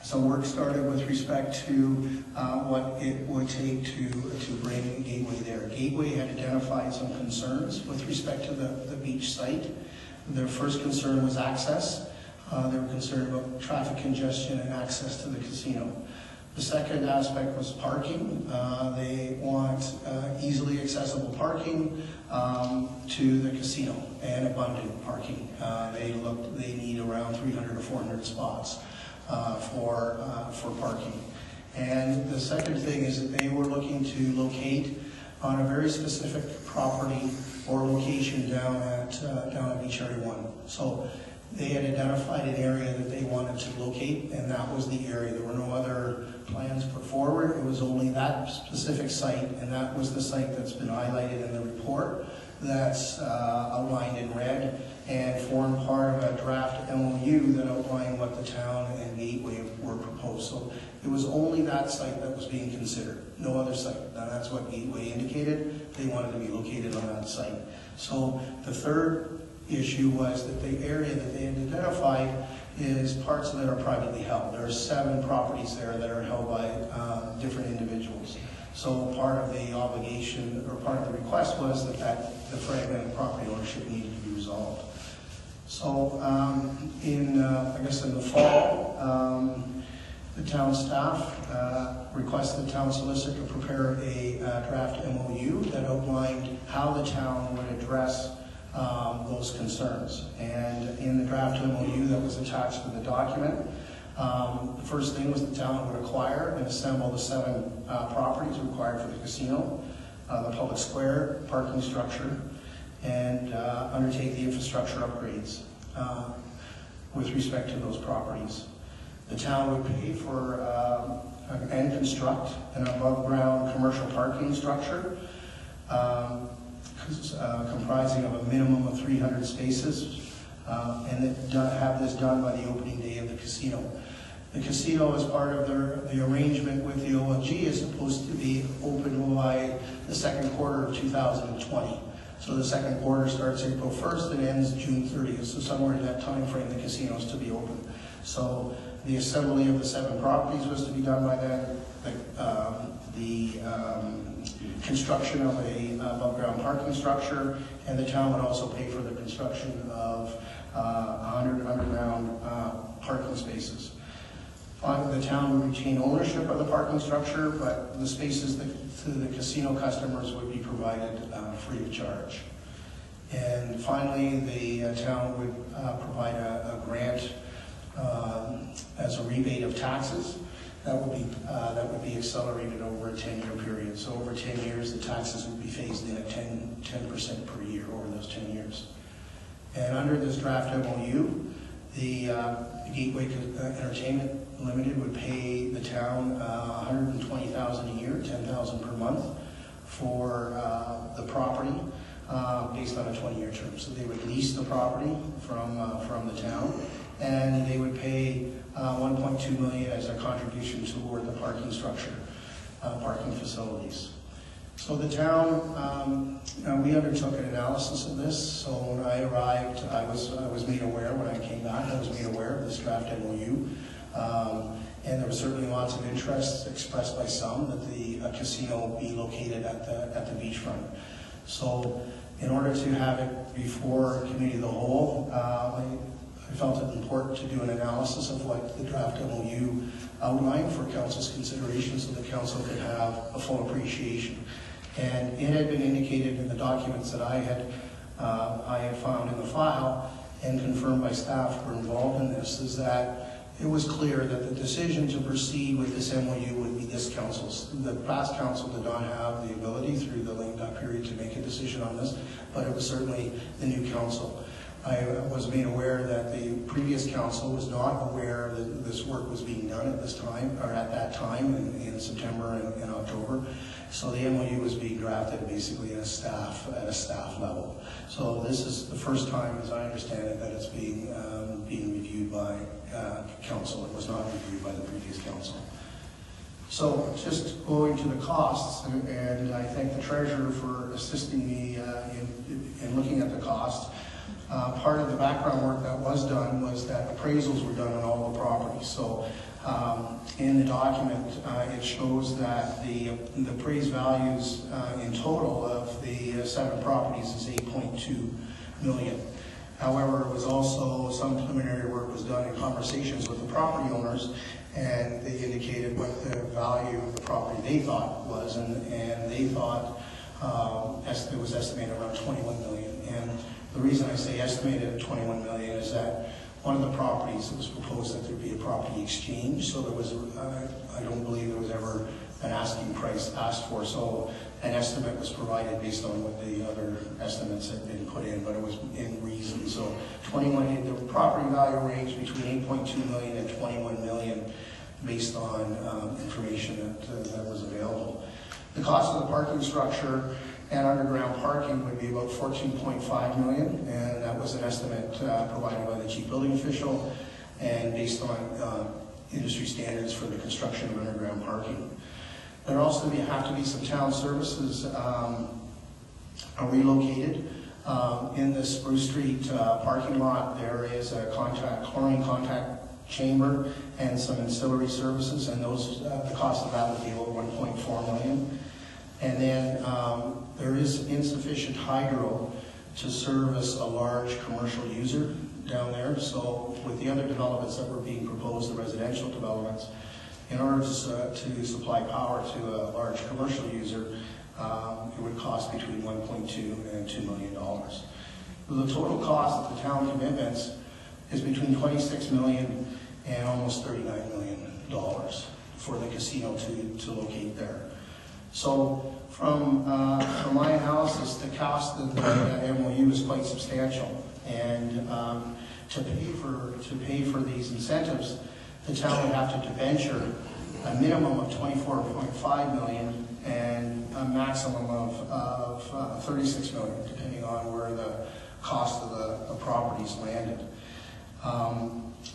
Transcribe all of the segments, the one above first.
Some work started with respect to what it would take to bring Gateway there. Gateway had identified some concerns with respect to the beach site. Their first concern was access. They were concerned about traffic congestion and access to the casino. The second aspect was parking. They want easily accessible parking to the casino and abundant parking. They need around 300 or 400 spots for parking. And the second thing is that they were looking to locate on a very specific property or location down at Beach Area 1. So they had identified an area that they wanted to locate, and that was the area. There were no other plans put forward. It was only that specific site, and that was the site that's been highlighted in the report that's outlined in red and formed part of a draft MOU that outlined what the town and Gateway were proposed. So it was only that site that was being considered, no other site. Now that's what Gateway indicated. They wanted to be located on that site. So the third issue was that the area that they had identified is parts that are privately held. There are 7 properties there that are held by different individuals. So part of the obligation, or part of the request was that the fragmented property ownership needed to be resolved. So I guess in the fall, the town staff requested the town solicitor to prepare a draft MOU that outlined how the town would address those concerns. And in the draft MOU that was attached to the document, the first thing was the town would acquire and assemble the 7 properties required for the casino, the public square, parking structure, and undertake the infrastructure upgrades with respect to those properties. The town would pay for and construct an above-ground commercial parking structure comprising of a minimum of 300 spaces, and have this done by the opening day of the casino. The casino, as part of the arrangement with the OLG, is supposed to be open by the second quarter of 2020. So the second quarter starts April 1st and ends June 30th. So somewhere in that time frame, the casino is to be open. So the assembly of the 7 properties was to be done by then. The construction of a above-ground parking structure, and the town would also pay for the construction of 100 underground parking spaces. The town would retain ownership of the parking structure, but the spaces to the casino customers would be provided free of charge. And finally, the town would provide a grant as a rebate of taxes. That would be accelerated over a 10-year period. So over 10 years, the taxes would be phased in at 10% per year over those 10 years. And under this draft MOU, the Gateway Entertainment Limited would pay the town $120,000 a year, $10,000 per month for the property based on a 20-year term. So they would lease the property from the town, and they would pay $1.2 million as a contribution toward the parking structure, parking facilities. So the town, we undertook an analysis of this. So when I arrived, I was made aware, when I came back, I was made aware of this draft MOU. And there was certainly lots of interest expressed by some that the casino be located at the beachfront. So in order to have it before committee of the whole, I felt it important to do an analysis of what the draft MOU outlined for council's consideration so the council could have a full appreciation. And it had been indicated in the documents that I had found in the file and confirmed by staff who were involved in this, is that it was clear that the decision to proceed with this MOU would be this council's. The past council did not have the ability through the lame duck period to make a decision on this, but it was certainly the new council. I was made aware that the previous council was not aware that this work was being done at this time, or at that time in September and October. So the MOU was being drafted basically at a staff level. So this is the first time, as I understand it, that it's being reviewed by council. It was not reviewed by the previous council. So just going to the costs, and I thank the treasurer for assisting me in looking at the cost. Part of the background work that was done was that appraisals were done on all the properties. So in the document, it shows that the appraised values in total of the 7 properties is 8.2 million. However, it was also some preliminary work was done in conversations with the property owners, and they indicated what the value of the property they thought was, and they thought it was estimated around 21 million. And the reason I say estimated at 21 million is that one of the properties, it was proposed that there be a property exchange, so there was, I don't believe there was ever an asking price asked for, so an estimate was provided based on what the other estimates had been put in, but it was in reason. So 21, the property value ranged between 8.2 million and 21 million based on information that was available. The cost of the parking structure and underground parking would be about 14.5 million, and that was an estimate provided by the chief building official and based on industry standards for the construction of underground parking. There also have to be some town services relocated. In the Spruce Street parking lot, there is a chlorine contact chamber and some ancillary services, and those the cost of that would be about 1.4 million. And then there is insufficient hydro to service a large commercial user down there. So with the other developments that were being proposed, the residential developments, in order to supply power to a large commercial user, it would cost between $1.2 and $2 million. The total cost of the town commitments is between $26 million and almost $39 million for the casino to locate there. So from my analysis, the cost of the MOU is quite substantial, and to pay for these incentives, the town would have to debenture a minimum of 24.5 million and a maximum of 36 million, depending on where the cost of the properties landed.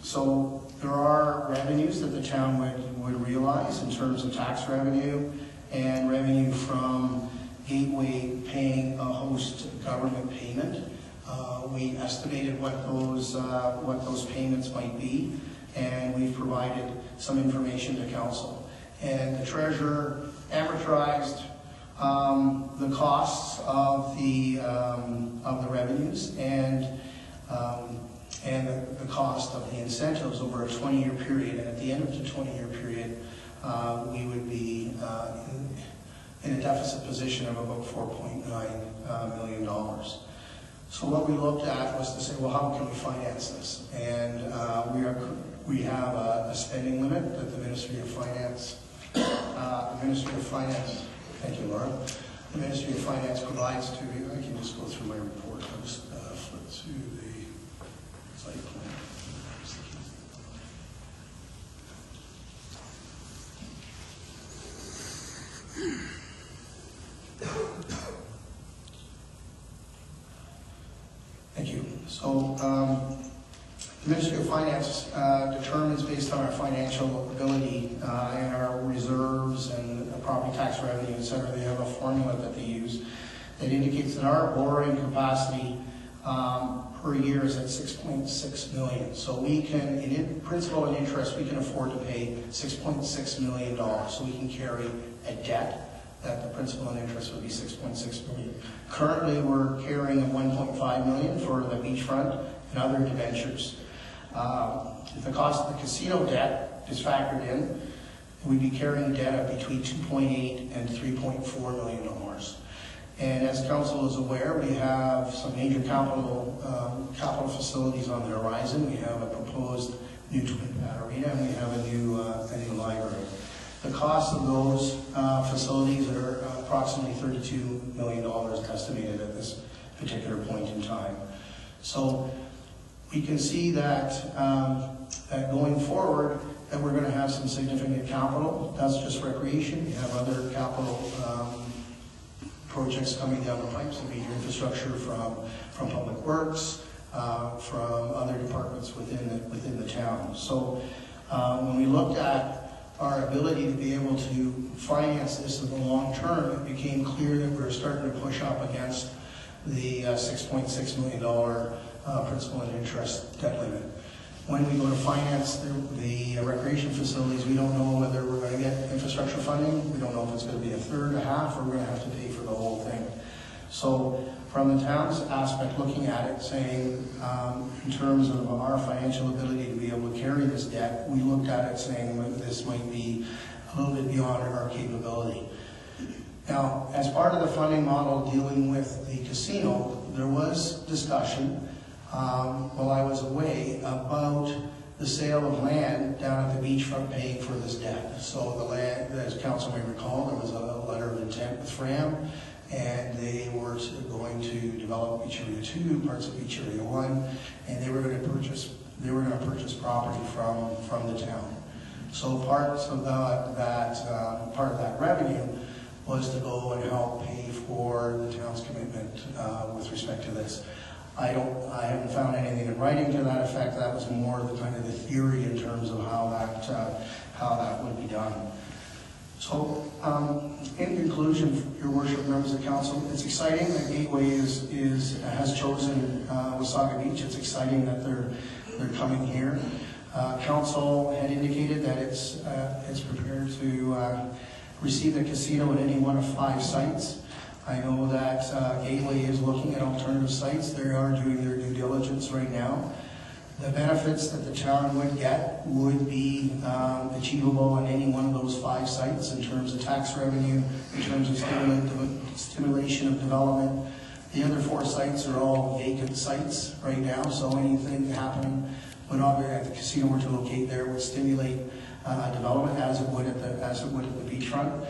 So there are revenues that the town would realize in terms of tax revenue and revenue from Gateway paying a host government payment. We estimated what those payments might be, and we've provided some information to council. And the treasurer amortized the costs of the revenues and the cost of the incentives over a 20-year period. And at the end of the 20-year period, we would be in a deficit position of about $4.9 million. So what we looked at was to say, well, how can we finance this? And we have a spending limit that the Ministry of Finance, thank you, Laura. The Ministry of Finance provides to, I can just go through my report. I'll just flip to the site plan. Thank you. So the Ministry of Finance determines, based on our financial ability and our reserves and property tax revenue, et cetera, they have a formula that they use that indicates that our borrowing capacity per year is at 6.6 million. So we can, in principal and interest, we can afford to pay $6.6 million. So we can carry a debt that the principal and interest would be 6.6 million. Currently, we're carrying a 1.5 million for the beachfront and other debentures. If the cost of the casino debt is factored in, we'd be carrying debt of between 2.8 and 3.4 million dollars. And as council is aware, we have some major capital facilities on the horizon. We have a proposed new twin pad arena, and we have a new library. The cost of those facilities are approximately $32 million estimated at this particular point in time. So we can see that, that going forward, that we're going to have some significant capital. That's just recreation. We have other capital projects coming down the pipes, some major infrastructure from Public Works, from other departments within the town. So when we looked at our ability to be able to finance this in the long term, it became clear that we were starting to push up against the $6.6 million principal and interest debt limit. When we go to finance the recreation facilities, we don't know whether we're going to get infrastructure funding. We don't know if it's going to be a third, a half, or we're going to have to pay for the whole thing. So from the town's aspect, looking at it, saying in terms of our financial ability to be able to carry this debt, we looked at it saying that this might be a little bit beyond our capability. Now, as part of the funding model dealing with the casino, there was discussion while I was away about the sale of land down at the beachfront paying for this debt. So the land, as council may recall, there was a letter of intent with FRAM, and they were going to develop Beach Area 2, parts of Beach Area 1, and they were going to purchase property from the town. So parts of part of that revenue was to go and help pay for the town's commitment with respect to this. I haven't found anything in writing to that effect. That was more the kind of the theory in terms of how that would be done. So, in conclusion, Your Worship, members of council, it's exciting that Gateway has chosen Wasaga Beach. It's exciting that they're coming here. Council had indicated that it's prepared to receive the casino at any one of 5 sites. I know that Gateway is looking at alternative sites. They are doing their due diligence right now. The benefits that the town would get would be achievable on any one of those 5 sites in terms of tax revenue, in terms of stimulation of development. The other 4 sites are all vacant sites right now, so anything happening when at the casino were to locate there would stimulate development as it would at the beachfront.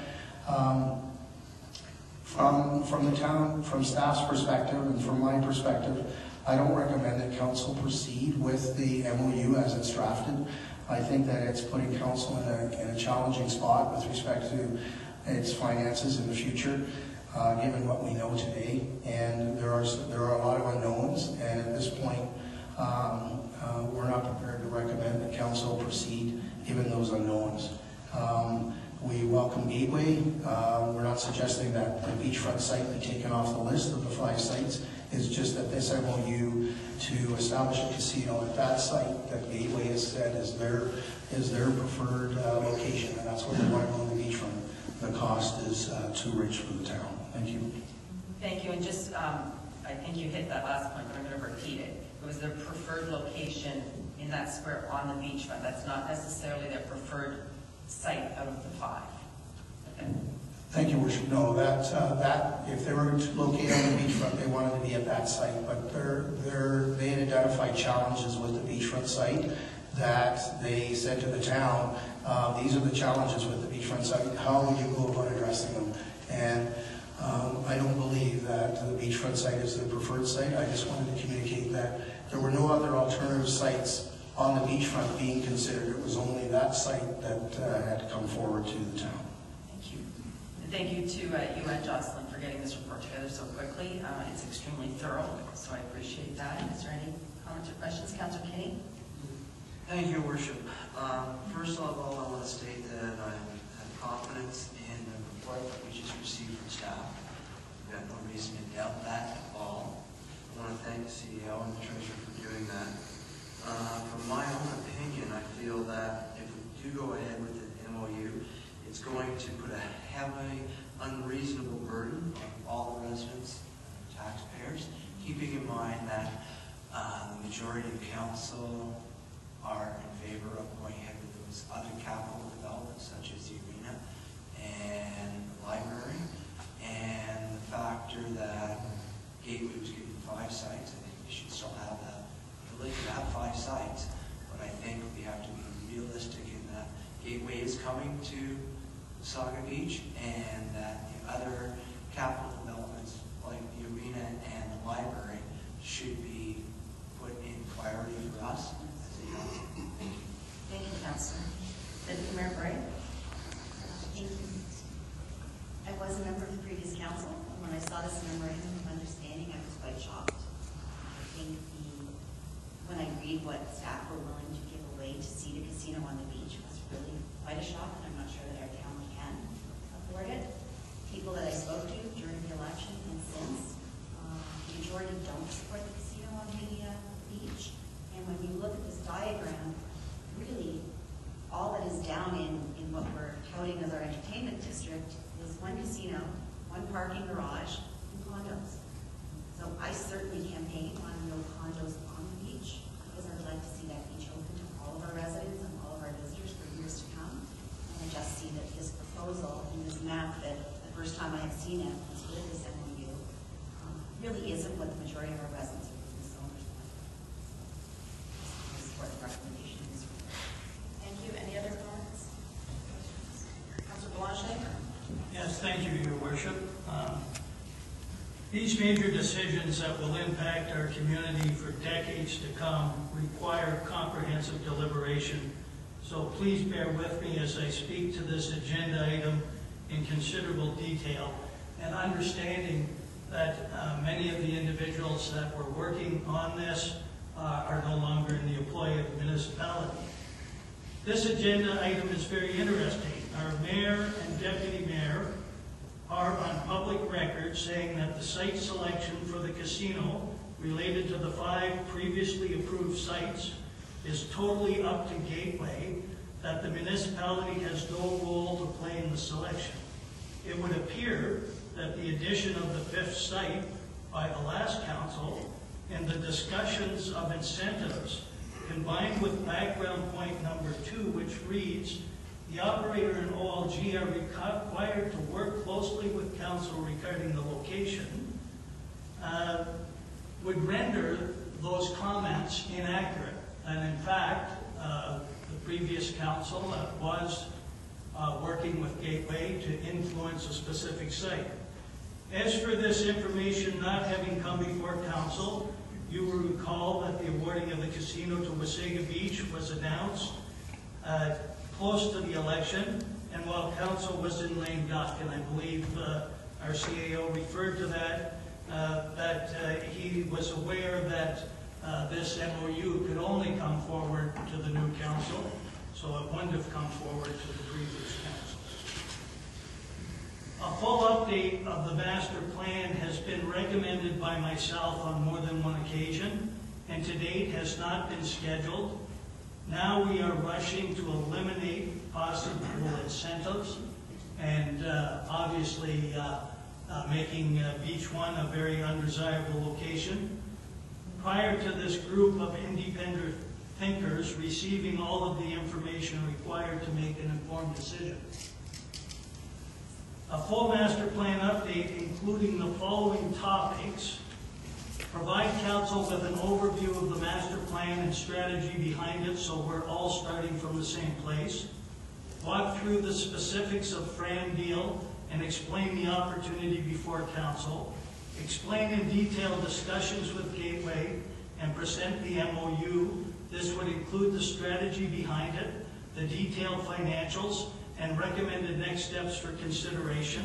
From the town, from staff's perspective, and from my perspective, I don't recommend that council proceed with the MOU as it's drafted. I think that it's putting council in a challenging spot with respect to its finances in the future, given what we know today. And there are a lot of unknowns, and at this point, we're not prepared to recommend that council proceed given those unknowns. We welcome Gateway. We're not suggesting that the beachfront site be taken off the list of the 5 sites. It's just that this MOU to establish a casino at that site that Gateway has said is their preferred location, and that's where they want to go on the beachfront. The cost is too rich for the town. Thank you. Thank you. And just, I think you hit that last point, but I'm going to repeat it. It was their preferred location in that square on the beachfront. That's not necessarily their preferred site out of the 5. Okay. Thank you, Worship. No, that if they were located on the beachfront, they wanted to be at that site. But they had identified challenges with the beachfront site that they said to the town, these are the challenges with the beachfront site. How would you go about addressing them? And I don't believe that the beachfront site is the preferred site. I just wanted to communicate that there were no other alternative sites on the beachfront being considered. It was only that site that had come forward to the town. Thank you. And thank you to you and Jocelyn for getting this report together so quickly. It's extremely thorough, so I appreciate that. Is there any comments or questions? Councillor Kinney? Thank you, Worship. First of all, I want to state that I have confidence in the report that we just received from staff. We've got no reason to doubt that at all. I want to thank the CEO and the Treasurer for doing that. From my own opinion, I feel that if we do go ahead with the MOU, it's going to put a heavy, unreasonable burden on all the residents and taxpayers, keeping in mind that the majority of council are in favor of going ahead with those other capital developments, such as the arena and the library, and the factor that Gateway was given 5 sites. I think we should still have that ability to have 5 sites, but I think we have to be realistic in that Gateway is coming to Wasaga Beach, and that the other capital developments like the arena and the library should be put in priority for us as a council. Thank you. Thank you, Councillor. Deputy Mayor Bray? Thank you. I was a member of the previous council, and when I saw this memorandum of understanding, I was quite shocked. I think when I read what staff were willing to give away to see the casino on the beach was really quite a shock, and I'm not sure that our town can afford it. People that I spoke to during the election and since, the majority don't support the casino on the down in what we're touting as our entertainment district is one casino, one parking garage, and condos. So I certainly campaign on no condos on the beach, because I'd like to see that beach open to all of our residents and all of our visitors for years to come. And I just see that this proposal and this map that the first time I had seen it was with this MOU really isn't what the majority of our residents or business owners want. I support the recommendation in this report. Thank you. Any other comments? Councillor Belanger? Yes, thank you, Your Worship. These major decisions that will impact our community for decades to come require comprehensive deliberation. So please bear with me as I speak to this agenda item in considerable detail, and understanding that many of the individuals that were working on this are no longer in the employ of the municipality. This agenda item is very interesting. Our mayor and deputy mayor are on public record saying that the site selection for the casino related to the 5 previously approved sites is totally up to Gateway, that the municipality has no role to play in the selection. It would appear that the addition of the 5th site by the last council and the discussions of incentives, combined with background point number 2, which reads, the operator and OLG are required to work closely with council regarding the location, would render those comments inaccurate. And in fact, the previous council was working with Gateway to influence a specific site. As for this information not having come before council, you will recall that the awarding of the casino to Wasaga Beach was announced close to the election, and while council was in lame duck, and I believe our CAO referred to that, he was aware that this MOU could only come forward to the new council, so it wouldn't have come forward to the previous council. A full update of the master plan has been recommended by myself on more than one occasion, and to date has not been scheduled. Now we are rushing to eliminate possible incentives and obviously making Beach 1 a very undesirable location. Prior to this group of independent thinkers receiving all of the information required to make an informed decision. A full master plan update, including the following topics: provide council with an overview of the master plan and strategy behind it, so we're all starting from the same place. Walk through the specifics of Fran deal and explain the opportunity before council. Explain in detail discussions with Gateway and present the MOU. This would include the strategy behind it, the detailed financials, and recommended next steps for consideration.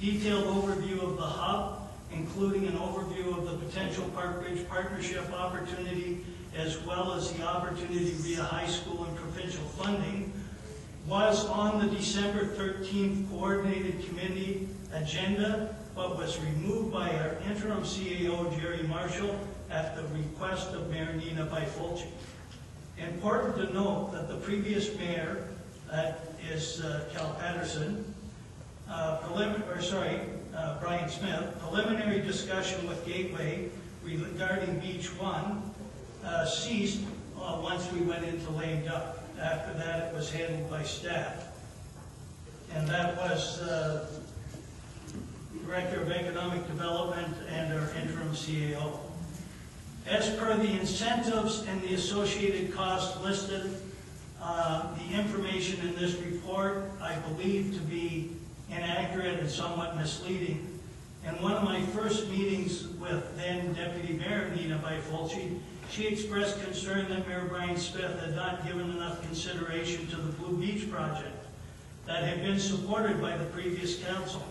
Detailed overview of the hub, including an overview of the potential Park Ridge partnership opportunity, as well as the opportunity via high school and provincial funding, was on the December 13th coordinated committee agenda, but was removed by our interim CAO, Jerry Marshall, at the request of Mayor Nina Bifolchi. Important to note that the previous mayor, that is Cal Patterson, Brian Smith, preliminary discussion with Gateway regarding Beach 1 ceased once we went into lame duck. After that, it was handled by staff. And that was Director of Economic Development and our interim CAO. As per the incentives and the associated costs listed, the information in this report I believe to be inaccurate and somewhat misleading. In one of my first meetings with then Deputy Mayor Nina Bifolchi, she expressed concern that Mayor Brian Smith had not given enough consideration to the Blue Beach project that had been supported by the previous council.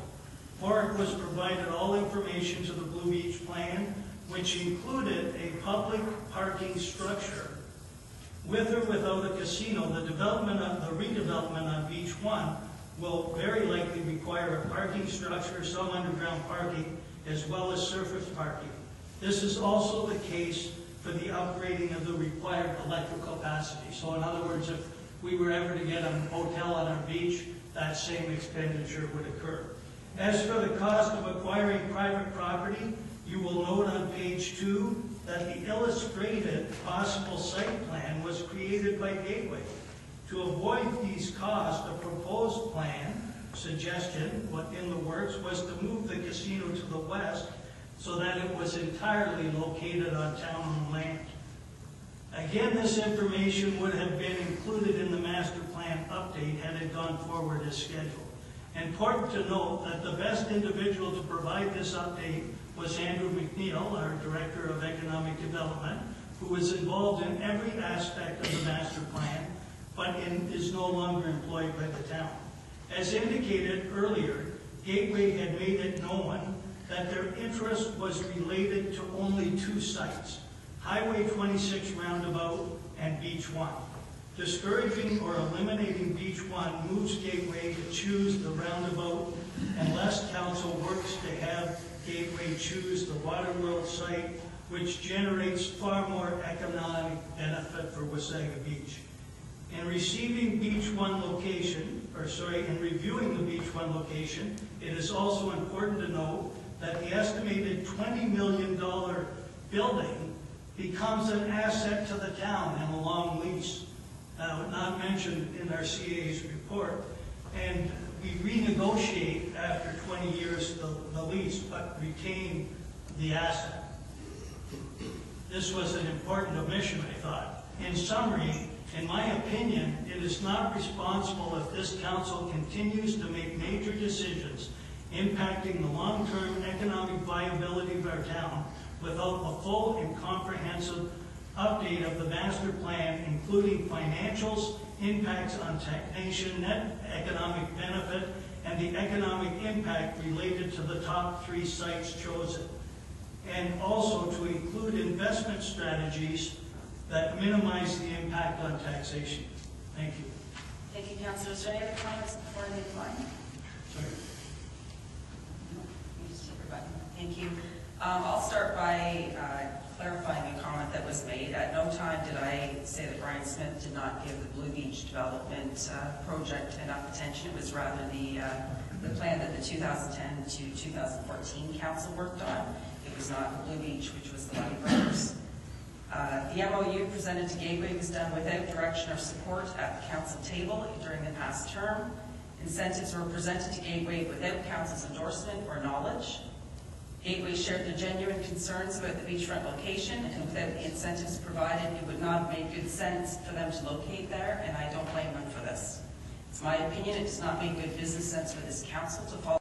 FORC was provided all information to the Blue Beach plan, which included a public parking structure. With or without a casino, the redevelopment on Beach 1 will very likely require a parking structure, some underground parking, as well as surface parking. This is also the case for the upgrading of the required electrical capacity. So in other words, if we were ever to get a hotel on our beach, that same expenditure would occur. As for the cost of acquiring private property, you will note on page 2 that the illustrated possible site plan was created by Gateway. To avoid these costs, the proposed plan suggestion, what in the works, was to move the casino to the west so that it was entirely located on town-owned land. Again, this information would have been included in the master plan update had it gone forward as scheduled. Important to note that the best individual to provide this update was Andrew McNeil, our Director of Economic Development, who was involved in every aspect of the master plan, but is no longer employed by the town. As indicated earlier, Gateway had made it known that their interest was related to only 2 sites, Highway 26 roundabout and Beach 1. Discouraging or eliminating Beach 1 moves Gateway to choose the roundabout unless council works to have Gateway choose the Waterworld site, which generates far more economic benefit for Wasaga Beach. In reviewing the Beach 1 location, it is also important to note that the estimated $20 million building becomes an asset to the town in a long lease, not mentioned in our CA's report. And we renegotiate after 20 years the lease, but retain the asset. This was an important omission, I thought. In summary, in my opinion, it is not responsible if this council continues to make major decisions impacting the long-term economic viability of our town without a full and comprehensive update of the master plan, including financials, impacts on taxation, net economic benefit, and the economic impact related to the top 3 sites chosen. And also to include investment strategies that minimize the impact on taxation. Thank you. Thank you, Councillor. Is there any other comments before I move on? Sorry. You just hit your button. Thank you. I'll start by clarifying a comment that was made. At no time did I say that Brian Smith did not give the Blue Beach development project enough attention. It was rather the plan that the 2010 to 2014 council worked on. It was not Blue Beach, which was the Money Brothers. The MOU presented to Gateway was done without direction or support at the council table during the past term. Incentives were presented to Gateway without council's endorsement or knowledge. Gateway shared their genuine concerns about the beachfront location, and without the incentives provided, it would not have made good sense for them to locate there, and I don't blame them for this. It's my opinion it does not make good business sense for this council to follow